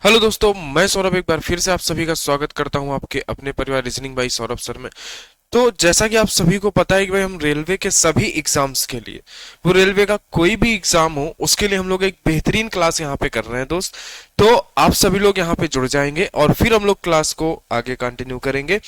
Hello दोस्तों, मैं सौरभ एक बार फिर से आप सभी का स्वागत करता हूं आपके अपने परिवार रीजनिंग बाई सौरभ सर में। तो जैसा कि आप सभी को पता है कि भाई हम रेलवे के सभी एग्जाम्स के लिए, वो रेलवे का कोई भी एग्जाम हो उसके लिए हम लोग एक बेहतरीन क्लास यहाँ पे कर रहे हैं दोस्त। तो आप सभी लोग यहाँ पे जुड़ जाएंगे और फिर हम लोग क्लास को आगे कंटिन्यू करेंगे,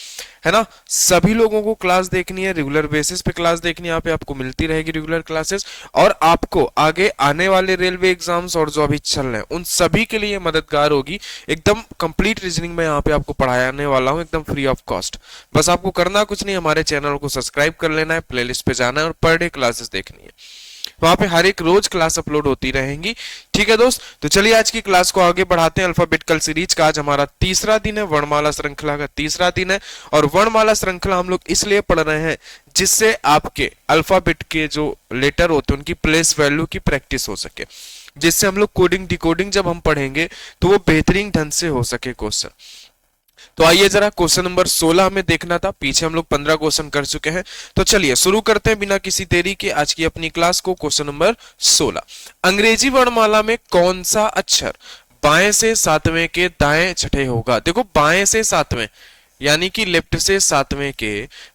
है ना। सभी लोगों को क्लास देखनी है, रेगुलर बेसिस पे क्लास देखनी है, यहाँ पे आपको मिलती रहेगी रेगुलर क्लासेस। और आपको आगे आने वाले रेलवे एग्जाम्स और जो अभी चल रहे हैं उन सभी के लिए मददगार होगी। एकदम कंप्लीट रीजनिंग में यहाँ पे आपको पढ़ाने वाला हूँ, एकदम फ्री ऑफ कॉस्ट। बस आपको करना कुछ नहीं, हमारे चैनल को सब्सक्राइब कर लेना है, प्लेलिस्ट पे जाना है और पर डे क्लासेस देखनी है। वहां पे हर एक रोज क्लास अपलोड होती रहेंगी। ठीक है दोस्त, तो चलिए आज की क्लास को आगे बढ़ाते हैं। अल्फाबेटिकल सीरीज का आज हमारा तीसरा दिन है, वर्णमाला श्रृंखला का तीसरा दिन है। और वर्णमाला श्रृंखला हम लोग इसलिए पढ़ रहे हैं जिससे आपके अल्फाबेट के जो लेटर होते हैं उनकी प्लेस वैल्यू की प्रैक्टिस हो सके, जिससे हम लोग कोडिंग डिकोडिंग जब हम पढ़ेंगे तो वो बेहतरीन ढंग से हो सके क्वेश्चन। तो आइए जरा क्वेश्चन नंबर 16 हमें देखना था, पीछे हम लोग 15 क्वेश्चन कर चुके हैं। तो चलिए शुरू करते हैं बिना किसी देरी के आज की अपनी क्लास को। क्वेश्चन नंबर 16, अंग्रेजी वर्णमाला में कौन सा अक्षर बाएं से सातवें के दाएं छठे होगा? देखो बाएं से सातवें यानी कि लेफ्ट से सातवें के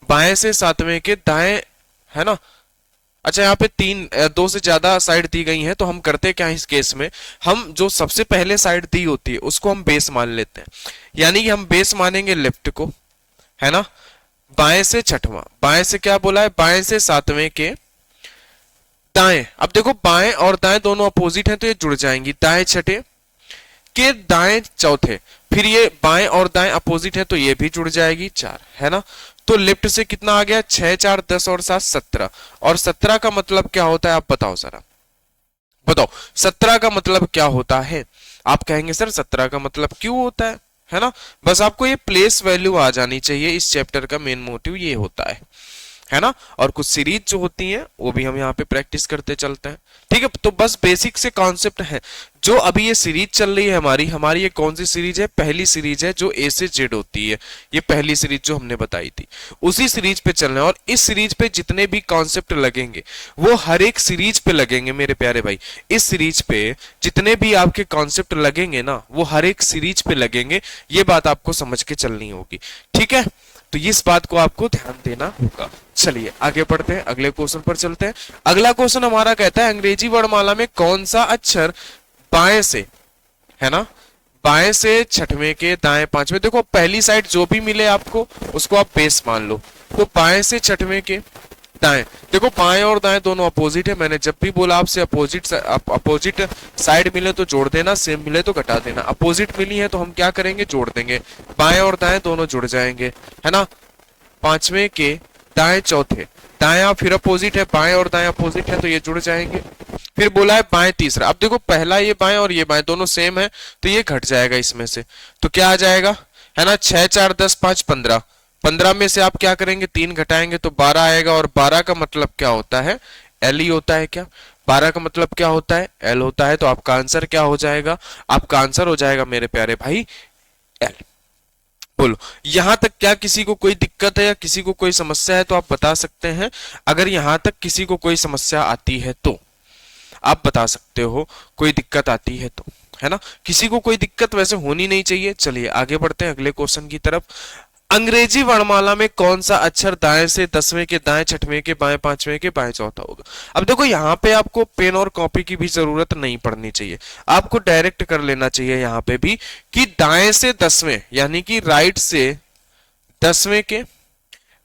बाएं से सातवें के दाएं, है ना। अच्छा, यहाँ पे दो से ज्यादा साइड दी गई हैं, तो हम करते क्या है इस केस में, हम जो सबसे पहले साइड दी होती है उसको हम बेस मान लेते हैं। यानी कि हम बेस मानेंगे लेफ्ट को, है ना। बाएं से छठवां, बाएं से क्या बोला है, बाएं से सातवें के दाएं। अब देखो बाएं और दाएं दोनों अपोजिट हैं तो ये जुड़ जाएंगी, दाएं छठे के दाएं चौथे। फिर ये बाएं और दाएं अपोजिट है तो ये भी जुड़ जाएगी, चार, है ना। तो लेफ्ट से कितना आ गया, 6 4 10 और 7 17। और 17 का मतलब क्या होता है आप बताओ जरा, बताओ 17 का मतलब क्या होता है? आप कहेंगे सर 17 का मतलब क्यों होता है ना। बस आपको ये प्लेस वैल्यू आ जानी चाहिए, इस चैप्टर का मेन मोटिव ये होता है ना। और कुछ सीरीज जो होती हैं वो भी हम यहाँ पे प्रैक्टिस करते चलते हैं। ठीक है, तो बस बेसिक से कॉन्सेप्ट है। जो अभी ये सीरीज चल रही है हमारी ये कौन सी सीरीज है? पहली सीरीज है जो ए से जेड होती है, ये पहली सीरीज जो हमने बताई थी उसी सीरीज पे चलना है। और इस सीरीज पे जितने भी कॉन्सेप्ट लगेंगे वो हर एक सीरीज पे लगेंगे मेरे प्यारे भाई। इस सीरीज पे जितने भी आपके कॉन्सेप्ट लगेंगे ना वो हर एक सीरीज पे लगेंगे, ये बात आपको समझ के चलनी होगी। ठीक है, तो इस बात को आपको ध्यान देना होगा। चलिए आगे बढ़ते हैं, अगले क्वेश्चन पर चलते हैं। अगला क्वेश्चन हमारा कहता है अंग्रेजी वर्णमाला में कौन सा अक्षर बाएं से, है ना, बाएं से छठवें के दाएं पांचवें। देखो पहली साइड जो भी मिले आपको उसको आप बेस मान लो। तो बाएं से छठवें के दाएं, देखो बाएं और दाएं दोनों अपोजिट है। मैंने जब भी बोला आपसे अपोजिट साइड मिले तो जोड़ देना, सेम मिले तो घटा देना। अपोजिट मिली है तो हम क्या करेंगे, जोड़ देंगे। बाएं और दाएं दोनों जुड़ जाएंगे, है ना। पांचवें के दाएं चौथे, दाएं फिर अपोजिट है, बाएं और दाएं अपोजिट है तो ये जुड़ जाएंगे। फिर बोला है बाएं तीसरा। अब देखो पहला ये बाएं और ये बाएं दोनों सेम है तो ये घट जाएगा इसमें से, तो क्या आ जाएगा, है ना। 6 4 10 5 15, 15 में से आप क्या करेंगे, 3 घटाएंगे तो 12 आएगा। और 12 का मतलब क्या होता है, एल ही होता है क्या? 12 का मतलब क्या होता है, एल होता है। तो आपका आंसर क्या हो जाएगा, आपका आंसर हो जाएगा मेरे प्यारे भाई एल। बोलो यहां तक क्या किसी को कोई दिक्कत है या किसी को कोई समस्या है तो आप बता सकते हैं। अगर यहां तक किसी को कोई समस्या आती है तो आप बता सकते हो, कोई दिक्कत आती है तो, है ना। किसी को कोई दिक्कत वैसे होनी नहीं चाहिए। चलिए आगे बढ़ते हैं अगले क्वेश्चन की तरफ। अंग्रेजी वर्णमाला में कौन सा अक्षर दाएं से 10वें के दाएं छठवें के बाएं पांचवें के बाएं चौथा होगा? अब देखो यहाँ पे आपको पेन और कॉपी की भी जरूरत नहीं पड़नी चाहिए, आपको डायरेक्ट कर लेना चाहिए यहाँ पे भी कि दाएं से 10वें यानी कि राइट से 10वें के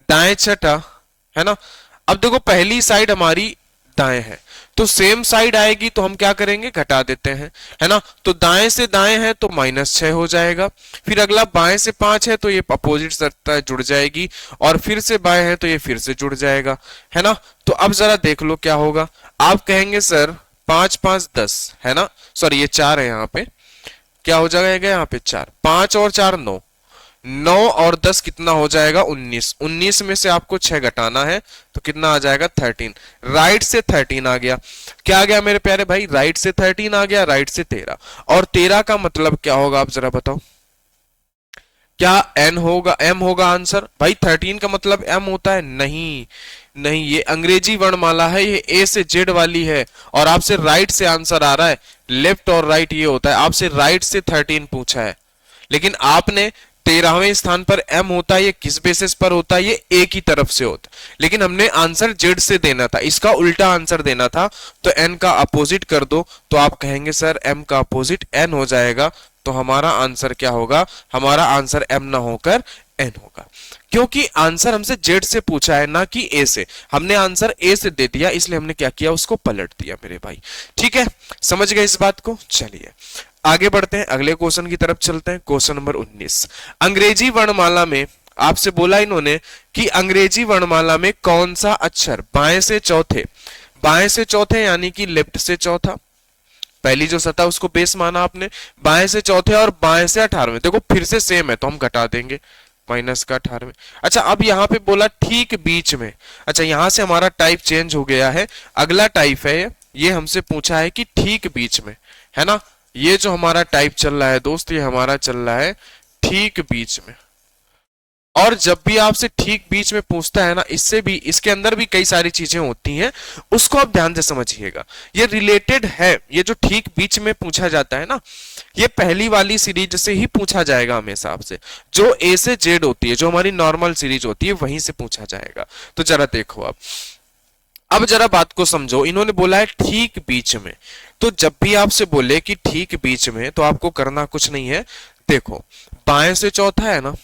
दाएं छठा, है ना। अब देखो पहली साइड हमारी दाएं है तो सेम साइड आएगी तो हम क्या करेंगे, घटा देते हैं, है ना। तो दाएं से दाएं है तो -6 हो जाएगा। फिर अगला बाएं से 5 है तो ये अपोजिट सत्ता जुड़ जाएगी। और फिर से बाएं है तो ये फिर से जुड़ जाएगा, है ना। तो अब जरा देख लो क्या होगा। आप कहेंगे सर 5 5 10, है ना, सॉरी ये 4 है, यहाँ पे क्या हो जाएगा, यहाँ पे 4, 5 और 4 9, 9 और 10 कितना हो जाएगा, 19। 19 में से आपको 6 घटाना है तो कितना आ जाएगा, 13। राइट से 13 आ गया। क्या आ गया मेरे प्यारे भाई, राइट से 13 आ गया, राइट से 13। और 13 का मतलब क्या होगा आप जरा बताओ, क्या एन होगा, एम होगा आंसर? भाई 13 का मतलब एम होता है? नहीं नहीं, ये अंग्रेजी वर्णमाला है, ये ए से जेड वाली है और आपसे राइट से आंसर आ रहा है। लेफ्ट और राइट ये होता है, आपसे राइट से 13 पूछा है, लेकिन आपने 13वें स्थान पर m होता है, ये किस बेसिस पर होता है, ये a की तरफ से होता है, लेकिन हमने आंसर z से देना था, इसका उल्टा आंसर देना था, तो n का अपोजिट कर दो, तो आप कहेंगे सर m का अपोजिट n हो जाएगा, तो हमारा आंसर क्या होगा, हमारा आंसर m ना होकर n होगा, क्योंकि आंसर हमसे z से पूछा है ना कि a से, हमने आंसर a से दे दिया, इसलिए हमने क्या किया, उसको पलट दिया मेरे भाई। ठीक है, समझ गए इस बात को। चलिए आगे बढ़ते हैं, अगले क्वेश्चन की तरफ चलते हैं। क्वेश्चन नंबर 19, अंग्रेजी वर्णमाला में आपसे बोला इन्होंने कि अंग्रेजी वर्णमाला में कौन सा अक्षर बाएं से चौथे यानी कि लेफ्ट से चौथा, पहली जो सतह उसको बेस माना आपने, बाएं से चौथे और बाएं से 18वें, देखो फिर से सेम है तो हम घटा देंगे, माइनस का 18वें। अच्छा अब यहां पे बोला ठीक बीच में, अच्छा यहां से हमारा टाइप चेंज हो गया है, अगला टाइप है ये हमसे पूछा है कि ठीक बीच में, है ना, ये जो हमारा टाइप चल रहा है दोस्त, ये हमारा चल रहा है ठीक बीच में। और जब भी आपसे ठीक बीच में पूछता है ना, इससे भी इसके अंदर भी कई सारी चीजें होती हैं, उसको आप ध्यान से समझिएगा, ये रिलेटेड है, ये जो ठीक बीच में पूछा जाता है ना, ये पहली वाली सीरीज से ही पूछा जाएगा हमेशा आपसे, जो ए से जेड होती है, जो हमारी नॉर्मल सीरीज होती है, वहीं से पूछा जाएगा। तो जरा देखो अब जरा बात को समझो, इन्होंने बोला है ठीक बीच में, तो जब भी आपसे बोले कि ठीक बीच में, तो आपको करना कुछ नहीं है, देखो बाएं से चौथा है ना,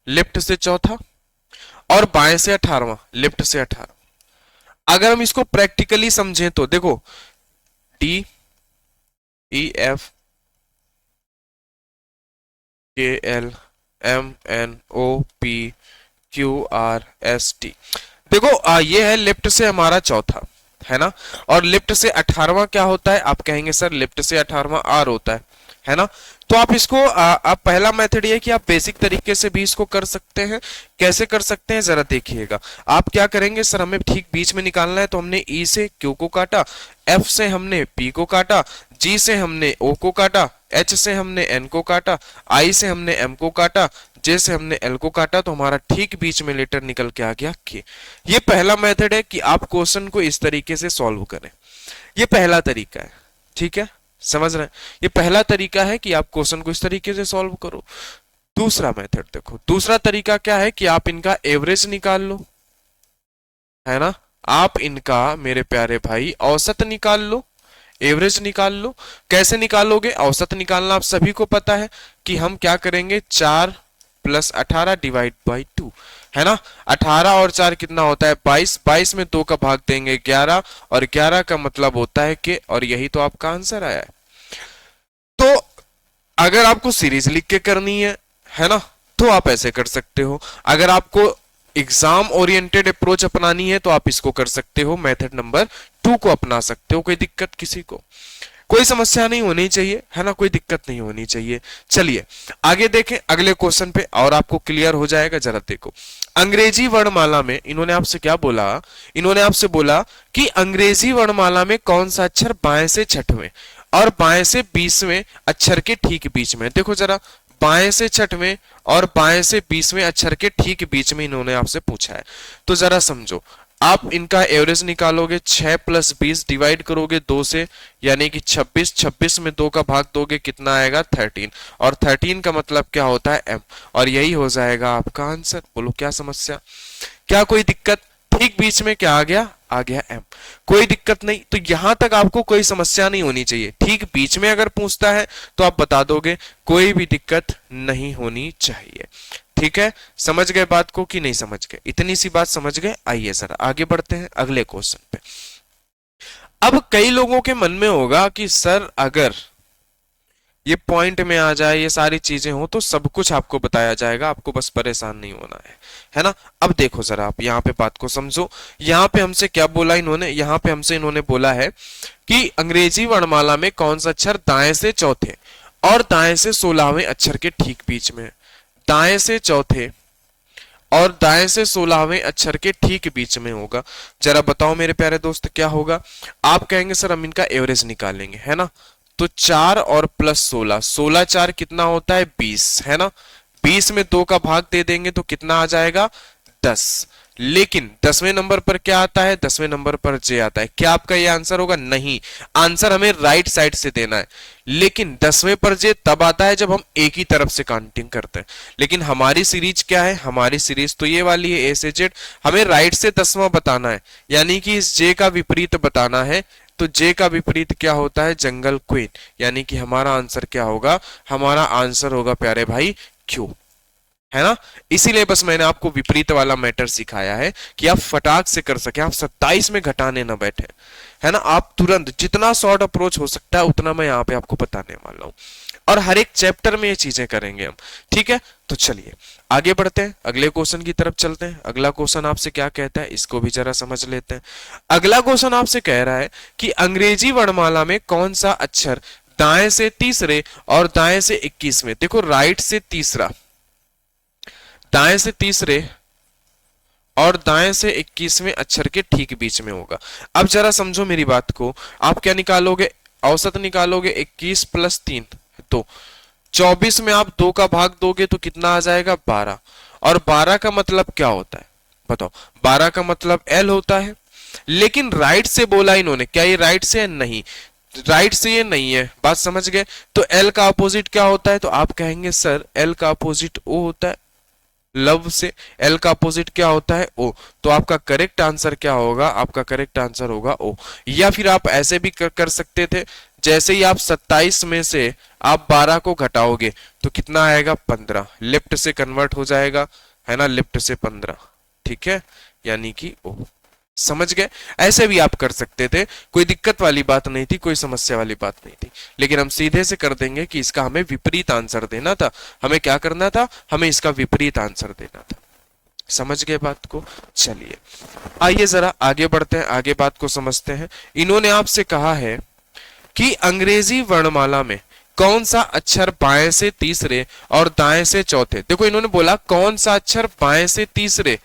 लेफ्ट से चौथा, और बाएं से 18वां, लेफ्ट से 18, अगर हम इसको प्रैक्टिकली समझें तो देखो D E F K L M N O P Q R S T, देखो ये है लेफ्ट से हमारा चौथा, है ना, और लेफ्ट से 18वां क्या होता है, आप कहेंगे सर लेफ्ट से 18वां आर होता है ना, तो आप इसको आप पहला मेथड ये है कि आप बेसिक तरीके से भी इसको कर सकते हैं। कैसे कर सकते हैं जरा देखिएगा, आप क्या करेंगे, सर हमें ठीक बीच में निकालना है, तो हमने ई से क्यू को काटा, एफ से हमने पी को काटा, जी से हमने ओ को काटा, एच से हमने एन को काटा, आई से हमने एम को काटा, जे से हमने एल को काटा, तो हमारा ठीक बीच में लेटर निकल के आ गया के। ये पहला मेथड है कि आप क्वेश्चन को इस तरीके से सॉल्व करें, ये पहला तरीका है, ठीक है, समझ रहे हैं, ये पहला तरीका है कि आप क्वेश्चन को इस तरीके से सॉल्व करो। दूसरा मेथड देखो, दूसरा तरीका क्या है कि आप इनका एवरेज निकाल लो, है ना, आप इनका मेरे प्यारे भाई औसत निकाल लो, एवरेज निकाल लो। कैसे निकालोगे औसत निकालना, आप सभी को पता है कि हम क्या करेंगे, 4 + 18 डिवाइड बाई 2, है ना, 18 और 4 कितना होता है 22, 22 में 2 का भाग देंगे 11, और 11 का मतलब होता है कि, और यही तो आपका आंसर आया है। तो अगर आपको सीरीज लिख के करनी है ना, तो आप ऐसे कर सकते हो, अगर आपको एग्जाम ओरिएंटेड अप्रोच अपनानी है तो आप इसको कर सकते हो, मेथड नंबर 2 को अपना सकते हो, कोई दिक्कत किसी को, कोई समस्या नहीं होनी चाहिए, है ना, कोई दिक्कत नहीं होनी चाहिए। चलिए आगे देखें अगले क्वेश्चन पे, और आपको क्लियर हो जाएगा। जरा देखो अंग्रेजी वर्णमाला में इन्होंने आपसे क्या बोला, इन्होंने आपसे बोला कि अंग्रेजी वर्णमाला में कौन सा अक्षर बाएं से छठवें और बाएं से 20वें अक्षर के ठीक बीच में, देखो जरा बाएं से छठवें और बाएं से 20वें अक्षर के ठीक बीच में इन्होंने आपसे पूछा है, तो जरा समझो, आप इनका एवरेज निकालोगे, 6 + 20 डिवाइड करोगे 2 से, यानी कि 26, 26 में 2 का भाग दोगे कितना आएगा 13, और 13 का मतलब क्या होता है m, और यही हो जाएगा आपका आंसर। बोलो क्या समस्या, क्या कोई दिक्कत, ठीक बीच में क्या आ गया m, कोई दिक्कत नहीं, तो यहां तक आपको कोई समस्या नहीं होनी चाहिए, ठीक बीच में अगर पूछता है तो आप बता दोगे, कोई भी दिक्कत नहीं होनी चाहिए। ठीक है, समझ गए बात को कि नहीं समझ गए, इतनी सी बात समझ गए। आइए जरा आगे बढ़ते हैं अगले क्वेश्चन पे। अब कई लोगों के मन में होगा कि सर अगर ये पॉइंट में आ जाए, ये सारी चीजें हो, तो सब कुछ आपको बताया जाएगा, आपको बस परेशान नहीं होना है ना। अब देखो जरा आप यहाँ पे बात को समझो, यहाँ पे हमसे क्या बोला इन्होंने, यहाँ पे हमसे इन्होंने बोला है कि अंग्रेजी वर्णमाला में कौन सा अक्षर दाएं से चौथे और दाएं से 16वें अक्षर के ठीक बीच में, दाएं से चौथे और दाएं से 16वें अक्षर के ठीक बीच में होगा। जरा बताओ मेरे प्यारे दोस्त क्या होगा, आप कहेंगे सर हम इनका एवरेज निकालेंगे, है ना, तो 4 और प्लस 16, 16 4 कितना होता है 20, है ना, 20 में 2 का भाग दे देंगे तो कितना आ जाएगा 10, लेकिन 10वें नंबर पर क्या आता है, 10वें नंबर पर जे आता है। क्या आपका ये आंसर होगा? नहीं, आंसर हमें राइट साइड से देना है। लेकिन 10वें पर जे तब आता है जब हम एक ही तरफ से काउंटिंग करते हैं। लेकिन हमारी सीरीज क्या है, हमारी सीरीज तो ये वाली है, ए से जेड। हमें राइट से 10वां बताना है, यानी कि इस जे का विपरीत बताना है। तो जे का विपरीत क्या होता है? जंगल क्वीन। यानी कि हमारा आंसर क्या होगा? हमारा आंसर होगा प्यारे भाई क्यू, है ना। इसीलिए बस मैंने आपको विपरीत वाला मैटर सिखाया है कि आप फटाक से कर सके, आप 27 में घटाने ना बैठे, है ना। आप तुरंत जितना शॉर्ट अप्रोच हो सकता है उतना मैं यहाँ पे आपको बताने वाला हूँ, और हर एक चैप्टर में ये चीजें करेंगे हम, ठीक है। तो चलिए आगे बढ़ते हैं, अगले क्वेश्चन की तरफ चलते हैं। अगला क्वेश्चन आपसे क्या कहता है, इसको भी जरा समझ लेते हैं। अगला क्वेश्चन आपसे कह रहा है कि अंग्रेजी वर्णमाला में कौन सा अक्षर दाएं से तीसरे और दाएं से 21वें, देखो राइट से तीसरा, दाएं से तीसरे और दाएं से 21वें अक्षर के ठीक बीच में होगा। अब जरा समझो मेरी बात को, आप क्या निकालोगे? औसत निकालोगे। 21 प्लस 3 तो 24 में आप 2 का भाग दोगे तो कितना आ जाएगा? 12। और 12 का मतलब क्या होता है बताओ? 12 का मतलब एल होता है। लेकिन राइट से बोला इन्होंने, क्या ये राइट से है? नहीं, राइट से ये नहीं है, बात समझ गए। तो एल का अपोजिट क्या होता है? तो आप कहेंगे सर एल का अपोजिट ओ होता है, लव से। एल का अपोजिट क्या होता है? ओ। तो आपका करेक्ट आंसर क्या होगा? आपका करेक्ट आंसर होगा ओ। या फिर आप ऐसे भी कर सकते थे, जैसे ही आप 27 में से आप 12 को घटाओगे तो कितना आएगा? 15। लेफ्ट से कन्वर्ट हो जाएगा, है ना, लेफ्ट से 15, ठीक है, यानी कि ओ। समझ गए? ऐसे भी आप कर सकते थे, कोई दिक्कत वाली बात नहीं थी, कोई समस्या वाली बात नहीं थी। लेकिन हम सीधे से कर देंगे कि इसका हमें विपरीत आंसर देना था। हमें क्या करना था? हमें इसका विपरीत आंसर देना था। समझ गए बात को? चलिए आइए जरा आगे बढ़ते हैं, आगे बात को समझते हैं। इन्होंने आपसे कहा है कि अंग्रेजी वर्णमाला में कौन सा अक्षर बाएं से तीसरे और दाएं से चौथे, देखो इन्होंने बोला कौन सा अक्षर बाएं से तीसरे,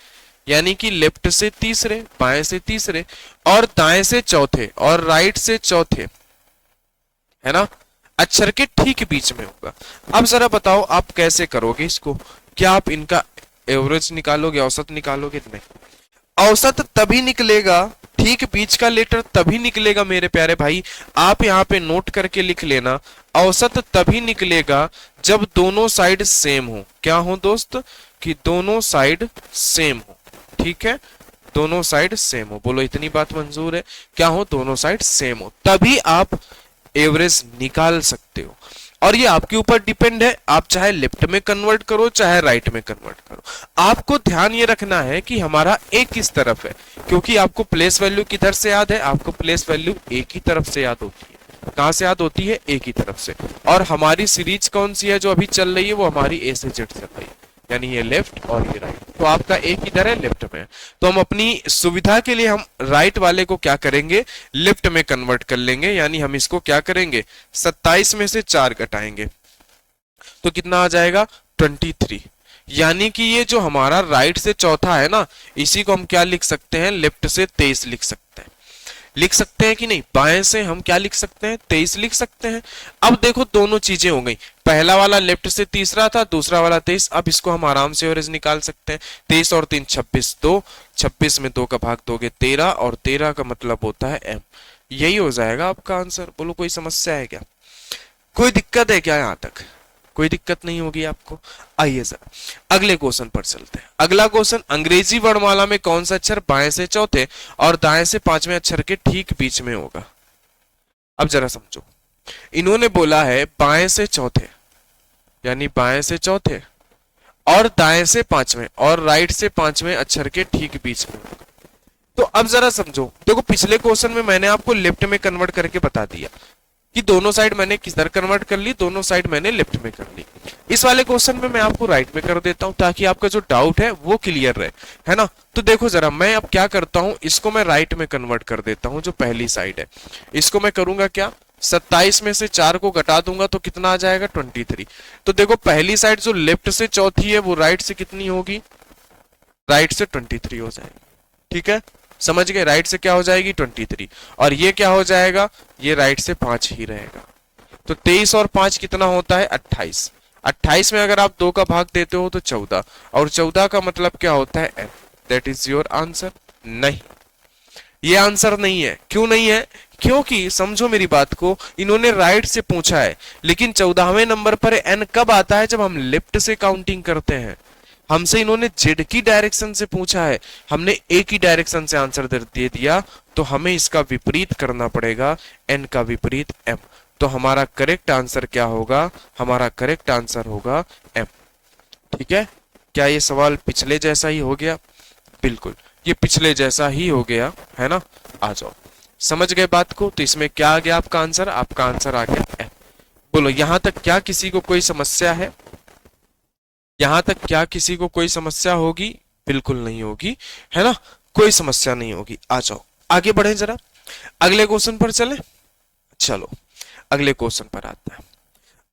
यानी कि लेफ्ट से तीसरे, बाएं से तीसरे, और दाएं से चौथे और राइट से चौथे, है ना, अक्षर के ठीक बीच में होगा। अब जरा बताओ आप कैसे करोगे इसको? क्या आप इनका एवरेज निकालोगे, औसत निकालोगे? नहीं, औसत तभी निकलेगा, ठीक बीच का लेटर तभी निकलेगा मेरे प्यारे भाई। आप यहाँ पे नोट करके लिख लेना, औसत तभी निकलेगा जब दोनों साइड सेम हो। क्या हो दोस्त? कि दोनों साइड सेम हो, ठीक है, दोनों साइड सेम हो। बोलो इतनी बात मंजूर है? क्या हो? दोनों साइड सेम हो, तभी आप एवरेज निकाल सकते हो। और ये आपके ऊपर डिपेंड है, आप चाहे लेफ्ट में कन्वर्ट करो चाहे राइट में कन्वर्ट करो। आपको ध्यान ये रखना है कि हमारा ए किस तरफ है, क्योंकि आपको प्लेस वैल्यू किधर से याद है? आपको प्लेस वैल्यू ए की तरफ से याद होती है। कहां से याद होती है? ए की तरफ से। और हमारी सीरीज कौन सी है जो अभी चल रही है? वो हमारी ए से जेड चल रही है, यानी ये लेफ्ट और ये राइट। तो आपका ए किधर है? लेफ्ट में। तो हम अपनी सुविधा के लिए हम राइट वाले को क्या करेंगे? लेफ्ट में कन्वर्ट कर लेंगे, यानी हम इसको क्या करेंगे? 27 में से 4 घटाएंगे तो कितना आ जाएगा? 23। यानी कि ये जो हमारा राइट से चौथा है ना, इसी को हम क्या लिख सकते हैं? लेफ्ट से 23 लिख सकते हैं। लिख सकते हैं कि नहीं? बाएं से हम क्या लिख सकते हैं? 23 लिख सकते हैं। अब देखो दोनों चीजें हो गई, पहला वाला लेफ्ट से तीसरा था, दूसरा वाला 23। अब इसको हम आराम से एवरेज निकाल सकते हैं। 23 और 3 26, 2, 26 में 2 का भाग दोगे 13, और 13 का मतलब होता है एम। यही हो जाएगा आपका आंसर। बोलो कोई समस्या है क्या? कोई दिक्कत है क्या? यहां तक कोई दिक्कत नहीं होगी आपको। आइए जरा अगले क्वेश्चन पर चलते हैं। अगला क्वेश्चन, अंग्रेजी वर्णमाला में कौन सा अक्षर बाएं से चौथे और दाएं से पांचवें अक्षर के ठीक बीच में होगा? अब जरा समझो, इन्होंने बोला है बाएं से चौथे, यानी बाएं से चौथे और दाएं से पांचवें और राइट से पांचवें अक्षर के ठीक बीच में होगा। तो अब जरा समझो, देखो पिछले क्वेश्चन में मैंने आपको लेफ्ट में कन्वर्ट करके बता दिया कि दोनों साइड मैंने किधर कन्वर्ट कर ली, दोनों साइड मैंने लेफ्ट में कर ली। इस वाले क्वेश्चन में मैं आपको राइट में कर देता हूं ताकि आपका जो डाउट है वो क्लियर रहे, है ना। तो देखो जरा मैं अब क्या करता हूं, इसको मैं राइट में कन्वर्ट कर देता हूं, जो पहली साइड है इसको मैं करूंगा क्या? 27 में से 4 को घटा दूंगा तो कितना आ जाएगा? 23। तो देखो पहली साइड जो लेफ्ट से चौथी है वो राइट से कितनी होगी? राइट से 23 हो जाएगी, ठीक है, समझ गए? राइट से क्या हो जाएगी? 23। और ये क्या हो जाएगा? ये राइट से 5 ही रहेगा। तो 23 और 5 कितना होता है? 28। 28 में अगर आप 2 का भाग देते हो तो 14, और 14 का मतलब क्या होता है? M. That is your answer. नहीं, ये आंसर नहीं है। क्यों नहीं है? क्योंकि समझो मेरी बात को, इन्होंने राइट से पूछा है, लेकिन 14वें नंबर पर एन कब आता है? जब हम लेफ्ट से काउंटिंग करते हैं। हमसे इन्होंने जेड की डायरेक्शन से पूछा है, हमने ए की डायरेक्शन से आंसर दे दिया, तो हमें इसका विपरीत करना पड़ेगा, एन का विपरीत एम। तो हमारा करेक्ट आंसर क्या होगा? हमारा करेक्ट आंसर होगा एम। ठीक है, क्या ये सवाल पिछले जैसा ही हो गया? बिल्कुल, ये पिछले जैसा ही हो गया है ना। आ जाओ, समझ गए बात को? तो इसमें क्या आ गया आपका आंसर? आपका आंसर आ गया एम। बोलो, यहां तक क्या किसी को कोई समस्या है? यहां तक क्या किसी को कोई समस्या होगी? बिल्कुल नहीं होगी, है ना, कोई समस्या नहीं होगी। आ जाओ आगे बढ़े, जरा अगले क्वेश्चन पर चले। चलो अगले क्वेश्चन पर आता है।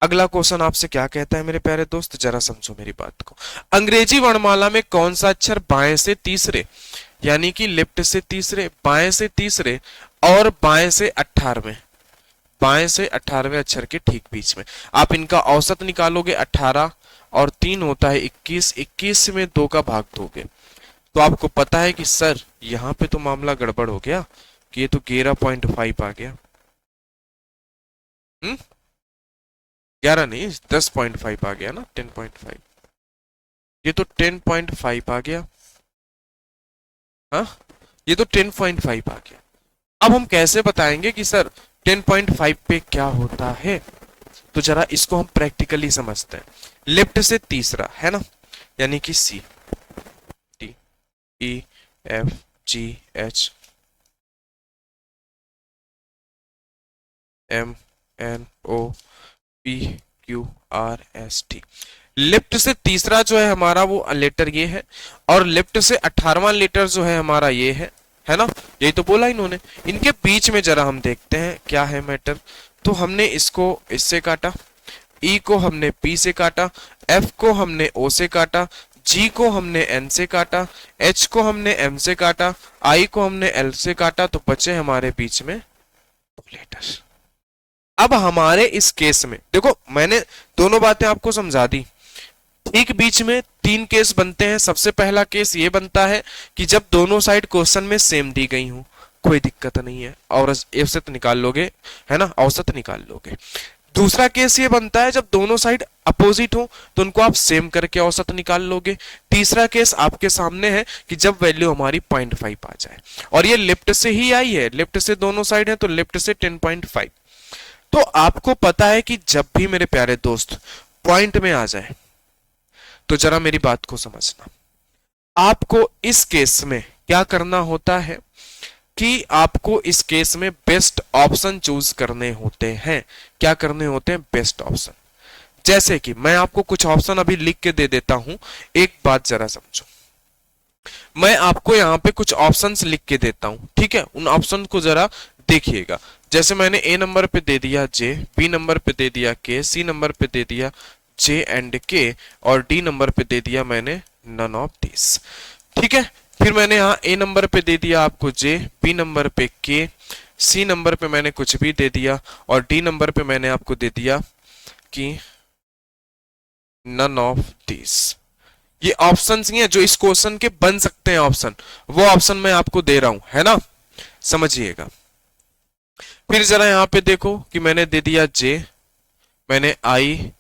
अगला क्वेश्चन आपसे क्या कहता है मेरे प्यारे दोस्त, जरा समझो मेरी बात को। अंग्रेजी वर्णमाला में कौन सा अक्षर बाएं से तीसरे, यानी कि लेफ्ट से तीसरे, बाएं से तीसरे और बाएं से 18वें, बाएं से 18वें अक्षर के ठीक बीच में, आप इनका औसत निकालोगे 18 और 3 होता है 21, 21 में 2 का भाग दोगे, तो आपको पता है कि सर यहाँ पे तो मामला गड़बड़ हो गया, कि ये तो 11.5 आ गया। 11 नहीं, 10.5 आ गया ना, 10.5, ये तो 10.5 आ गया। हाँ, ये तो 10.5 आ गया। अब हम कैसे बताएंगे कि सर 10.5 पे क्या होता है? तो जरा इसको हम प्रैक्टिकली समझते हैं। लेफ्ट से तीसरा है ना, यानी कि C, T, E, F, G, H, M, N, O, P, Q, R, S, T. Left से तीसरा जो है हमारा वो लेटर ये है, और लेफ्ट से 18वां लेटर जो है हमारा ये है ना, यही तो बोला इन्होंने। इनके बीच में जरा हम देखते हैं क्या है मैटर। तो हमने इसको इससे काटा, ई को हमने पी से काटा, एफ को हमने ओ से काटा, जी को हमने एन से काटा, एच को हमने एम से काटा, आई को हमने एल से काटा, तो बचे हमारे बीच में दो लेटर। अब हमारे इस केस में देखो, मैंने दोनों बातें आपको समझा दी। ठीक बीच में 3 केस बनते हैं। सबसे पहला केस ये बनता है कि जब दोनों साइड क्वेश्चन में सेम दी गई हो, कोई दिक्कत नहीं है, और औसत निकाल लोगे, है ना, औसत निकाल लोगे। दूसरा केस ये बनता है जब दोनों साइड अपोजिट हो, तो उनको आप सेम करके औसत निकाल लोगे। तीसरा केस आपके सामने है कि जब वैल्यू हमारी 0.5 आ जाए, और ये लेफ्ट से ही आई है, लेफ्ट से दोनों साइड है, तो लेफ्ट से 10.5। तो आपको पता है कि जब भी मेरे प्यारे दोस्त पॉइंट में आ जाए, तो जरा मेरी बात को समझना, आपको इस केस में क्या करना होता है कि आपको इस केस में बेस्ट ऑप्शन चूज करने होते हैं। क्या करने होते हैं? Best option. जैसे कि मैं आपको कुछ ऑप्शन अभी लिख के दे देता हूं, एक बात जरा समझो। मैं आपको यहां पे कुछ ऑप्शंस लिख के देता हूं, ठीक है, उन ऑप्शन को जरा देखिएगा। जैसे मैंने ए नंबर पे दे दिया जे, बी नंबर पे दे दिया के, सी नंबर पे दे दिया जे एंड के, और डी नंबर पे दे दिया मैंने नन ऑफ दिस। ठीक है, फिर मैंने यहाँ ए नंबर पे दे दिया आपको जे, बी नंबर पे के, सी नंबर पे मैंने कुछ भी दे दिया, और डी नंबर पे मैंने आपको दे दिया कि नन ऑफ दिस। ये ऑप्शंस ही हैं जो इस क्वेश्चन के बन सकते हैं ऑप्शन, वो ऑप्शन मैं आपको दे रहा हूं, है ना, समझिएगा। फिर जरा यहां पे देखो कि मैंने दे दिया जे, मैंने आई,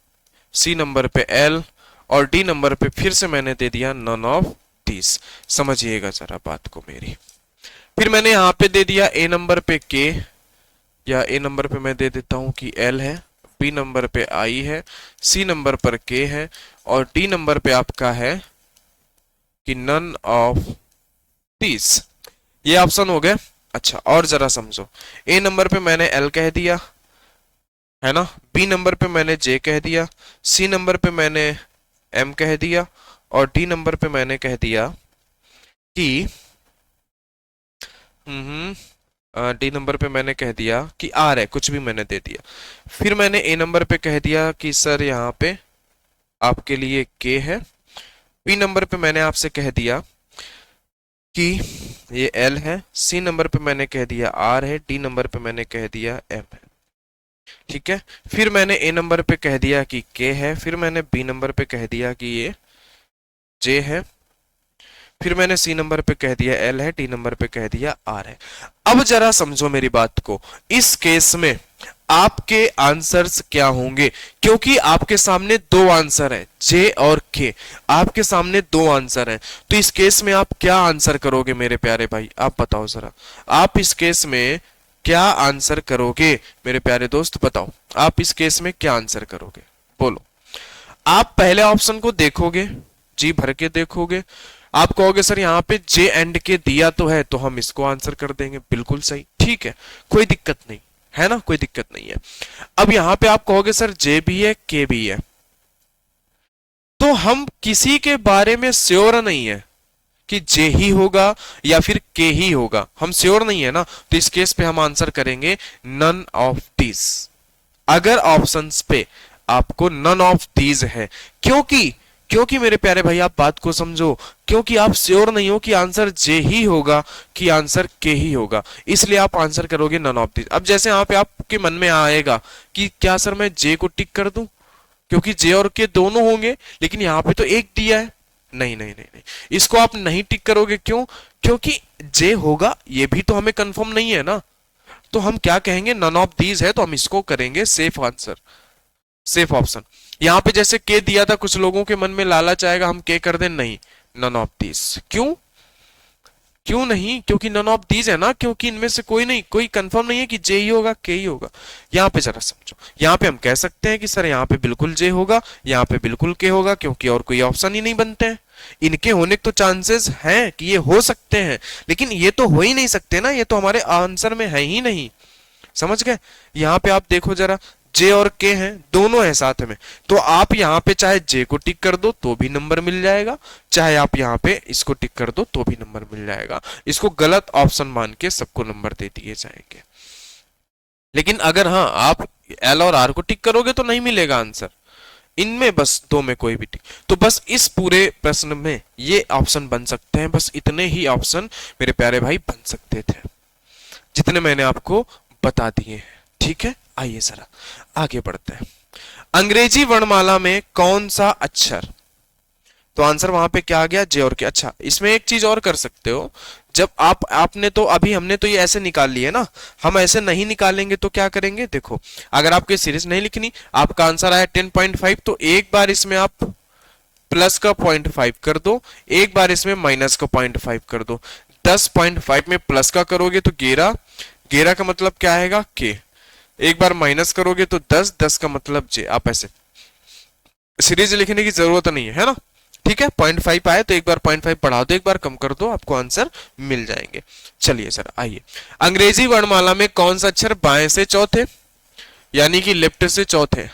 सी नंबर पे एल, और डी नंबर पे फिर से मैंने दे दिया नन ऑफ दिस। समझिएगा जरा बात को मेरी। फिर मैंने यहां पे दे दिया ए नंबर पे के, या ए नंबर पे मैं दे देता हूं कि एल है, बी नंबर पे आई है, सी नंबर पर के है, और डी नंबर पे आपका है कि नन ऑफ दिस। ये ऑप्शन हो गए। अच्छा, और जरा समझो, ए नंबर पे मैंने एल कह दिया, है ना, बी नंबर पे मैंने जे कह दिया, सी नंबर पे मैंने एम कह दिया, और डी नंबर पे मैंने कह दिया कि डी नंबर पे मैंने कह दिया कि आर है, कुछ भी मैंने दे दिया। फिर मैंने ए नंबर पे कह दिया कि सर यहाँ पे आपके लिए के है, बी नंबर पे मैंने आपसे कह दिया कि ये एल है, सी नंबर पे मैंने कह दिया आर है, डी नंबर पे मैंने कह दिया एम है। ठीक है, फिर मैंने ए नंबर पे कह दिया कि के है, फिर मैंने बी नंबर पे कह दिया कि ये जे है, फिर मैंने सी नंबर पे कह दिया एल है, डी नंबर पे कह दिया आर है। अब जरा समझो मेरी बात को, इस केस में आपके आंसर्स क्या होंगे, क्योंकि आपके सामने दो आंसर है जे और के, आपके सामने दो आंसर है। तो इस केस में आप क्या आंसर करोगे मेरे प्यारे भाई, आप बताओ जरा, आप इस केस में क्या आंसर करोगे मेरे प्यारे दोस्त, बताओ आप इस केस में क्या आंसर करोगे, बोलो। आप पहले ऑप्शन को देखोगे, जी भर के देखोगे, आप कहोगे सर यहाँ पे जे एंड के दिया तो है, तो हम इसको आंसर कर देंगे, बिल्कुल सही, ठीक है, कोई दिक्कत नहीं है ना, कोई दिक्कत नहीं है। अब यहाँ पे आप कहोगे सर जे भी है के भी है, तो हम किसी के बारे में श्योर नहीं है कि जे ही होगा या फिर के ही होगा, हम श्योर नहीं है ना, तो इस केस पे हम आंसर करेंगे नन ऑफ दीज। अगर ऑप्शंस पे आपको नन ऑफ दीज है, क्योंकि क्योंकि मेरे प्यारे भाई आप बात को समझो, क्योंकि आप श्योर नहीं हो कि आंसर जे ही होगा कि आंसर के ही होगा, इसलिए आप आंसर करोगे नन ऑफ दीज। अब जैसे यहाँ पे आपके मन में आएगा कि क्या सर मैं जे को टिक कर दूं, क्योंकि जे और के दोनों होंगे, लेकिन यहाँ पे तो एक दिया है, नहीं नहीं नहीं नहीं, इसको आप नहीं टिक करोगे, क्यों, क्योंकि जे होगा ये भी तो हमें कंफर्म नहीं है ना, तो हम क्या कहेंगे नन ऑफ दीज है, तो हम इसको करेंगे सेफ आंसर, सेफ ऑप्शन। यहां पे जैसे के दिया था, कुछ लोगों के मन में लालच आएगा हम के कर दें, नहीं, नन ऑफ दीज। क्यों, क्यों नहीं, क्योंकि नन ऑफ दीज है ना, क्योंकि इनमें से कोई नहीं, कोई कंफर्म नहीं है कि जे ही होगा के ही होगा। यहाँ पे जरा समझो, यहाँ पे हम कह सकते हैं कि सर यहाँ पे बिल्कुल जे होगा, यहाँ पे बिल्कुल के होगा, क्योंकि और कोई ऑप्शन ही नहीं बनते हैं। इनके होने के तो चांसेस हैं कि ये हो सकते हैं, लेकिन ये तो हो ही नहीं सकते ना, ये तो हमारे आंसर में है ही नहीं, समझ गए। यहाँ पे आप देखो जरा, जे और के हैं, दोनों हैं साथ में, तो आप यहाँ पे चाहे जे को टिक कर दो तो भी नंबर मिल जाएगा, चाहे आप यहाँ पे इसको टिक कर दो तो भी नंबर मिल जाएगा, इसको गलत ऑप्शन मान के सबको नंबर दे दिए जाएंगे। लेकिन अगर हाँ आप एल और आर को टिक करोगे तो नहीं मिलेगा आंसर, इनमें बस दो में कोई भी टिक। तो बस इस पूरे प्रश्न में ये ऑप्शन बन सकते हैं, बस इतने ही ऑप्शन मेरे प्यारे भाई बन सकते थे, जितने मैंने आपको बता दिए हैं, ठीक है। आइए जरा आगे बढ़ते हैं। अंग्रेजी वर्णमाला में कौन सा अक्षर, तो आंसर वहां पे क्या आ गया, जे और के। अच्छा, इसमें एक चीज और कर सकते हो, जब आपने तो अभी हमने तो ये ऐसे निकाल लिए ना, हम ऐसे नहीं निकालेंगे तो क्या करेंगे, देखो अगर आपके सीरीज नहीं लिखनी, आपका आंसर आया 10.5, तो एक बार इसमें आप प्लस का 0.5 कर दो, एक बार इसमें माइनस का 0.5 कर दो। 10.5 में प्लस का करोगे तो 11, 11 का मतलब क्या आएगा के, एक बार माइनस करोगे तो 10, 10 का मतलब जे। आप ऐसे सीरीज लिखने की जरूरत नहीं है ना, ठीक है। 0.5 आए तो एक बार 0.5 बढ़ा दो, एक बार कम कर दो, आपको आंसर मिल जाएंगे। चलिए सर आइए, अंग्रेजी वर्णमाला में कौन सा अक्षर बाएं से चौथे, यानी कि लेफ्ट से चौथे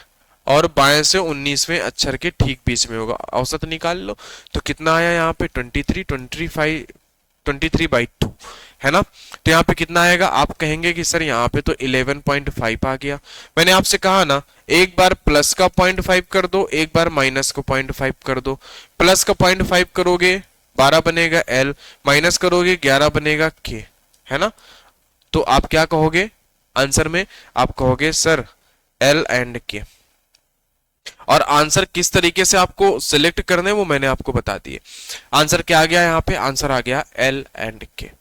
और बाएं से 19वें अक्षर के ठीक बीच में होगा, औसत निकाल लो। तो कितना आया यहाँ पे 23/2 है ना, तो यहाँ पे कितना आएगा, आप कहेंगे कि सर यहाँ पे तो 11.5 आ गया। मैंने आपसे कहा ना, एक बार प्लस का 0.5 कर दो, एक बार माइनस को 0.5 कर दो। प्लस का 0.5 करोगे 12 बनेगा एल, माइनस करोगे 11 बनेगा के, है ना। तो आप क्या कहोगे आंसर में, आप कहोगे सर एल एंड के। और आंसर किस तरीके से आपको सिलेक्ट करने वो मैंने आपको बता दिए। आंसर क्या आ गया यहाँ पे, आंसर आ गया एल एंड के,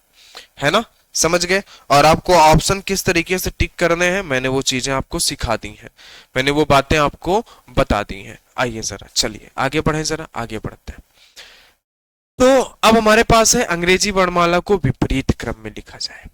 है ना, समझ गए। और आपको ऑप्शन किस तरीके से टिक करने हैं मैंने वो चीजें आपको सिखा दी हैं, मैंने वो बातें आपको बता दी हैं। आइए जरा चलिए आगे बढ़े, जरा आगे बढ़ते हैं। तो अब हमारे पास है अंग्रेजी वर्णमाला को विपरीत क्रम में लिखा जाए,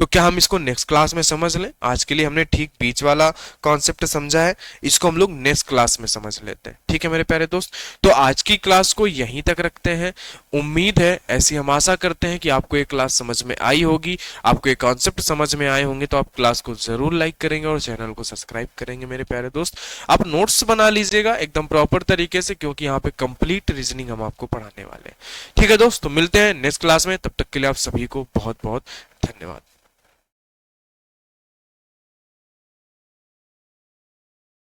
तो क्या हम इसको नेक्स्ट क्लास में समझ लें। आज के लिए हमने ठीक बीच वाला कॉन्सेप्ट समझा है, इसको हम लोग नेक्स्ट क्लास में समझ लेते हैं, ठीक है मेरे प्यारे दोस्त। तो आज की क्लास को यहीं तक रखते हैं। उम्मीद है, ऐसी हम आशा करते हैं कि आपको ये क्लास समझ में आई होगी, आपको ये कॉन्सेप्ट समझ में आए होंगे, तो आप क्लास को जरूर लाइक करेंगे और चैनल को सब्सक्राइब करेंगे मेरे प्यारे दोस्त। आप नोट्स बना लीजिएगा एकदम प्रॉपर तरीके से, क्योंकि यहाँ पे कंप्लीट रीजनिंग हम आपको पढ़ाने वाले हैं, ठीक है दोस्त। तो मिलते हैं नेक्स्ट क्लास में, तब तक के लिए आप सभी को बहुत बहुत धन्यवाद।